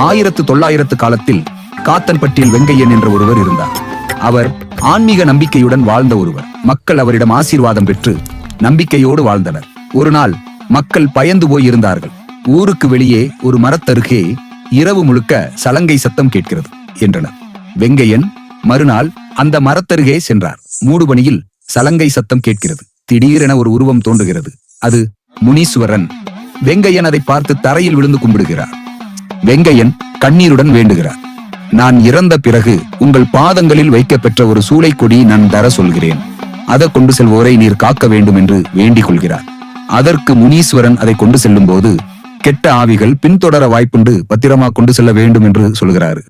1900 காலத்தில் காத்தன்பட்டியில் வெங்கையன் என்ற ஒருவர் இருந்தார். அவர் ஆன்மீக நம்பிக்கையுடன் வாழ்ந்த ஒருவர். மக்கள் அவரிடம் ஆசீர்வாதம் பெற்று நம்பிக்கையோடு வாழ்ந்தனர். ஒரு நாள் மக்கள் பயந்து போய் இருந்தார்கள். ஊருக்கு வெளியே ஒரு மரத்தருகே இரவு முழுக்க சலங்கை சத்தம் கேட்கிறது என்றனர். வெங்கையன் மறுநாள் அந்த மரத்தருகே சென்றார். மூடுபனியில் சலங்கை சத்தம் கேட்கிறது. திடீரென ஒரு உருவம் தோன்றுகிறது. அது முனீஸ்வரன். வெங்கையன் அதை பார்த்து தரையில் விழுந்து கும்பிடுகிறார். வெங்கையன் கண்ணீருடன் வேண்டுகிறார். நான் இறந்த பிறகு உங்கள் பாதங்களில் வைக்கப்பெற்ற ஒரு சூளை கொடி நான் தர சொல்கிறேன். அதை கொண்டு செல்வோரை நீர் காக்க வேண்டும் என்று வேண்டிக் கொள்கிறார். அதற்கு முனீஸ்வரன் அதை கொண்டு செல்லும் போது கெட்ட ஆவிகள் பின்தொடர வாய்ப்புண்டு, பத்திரமா கொண்டு செல்ல வேண்டும் என்று சொல்கிறாரு.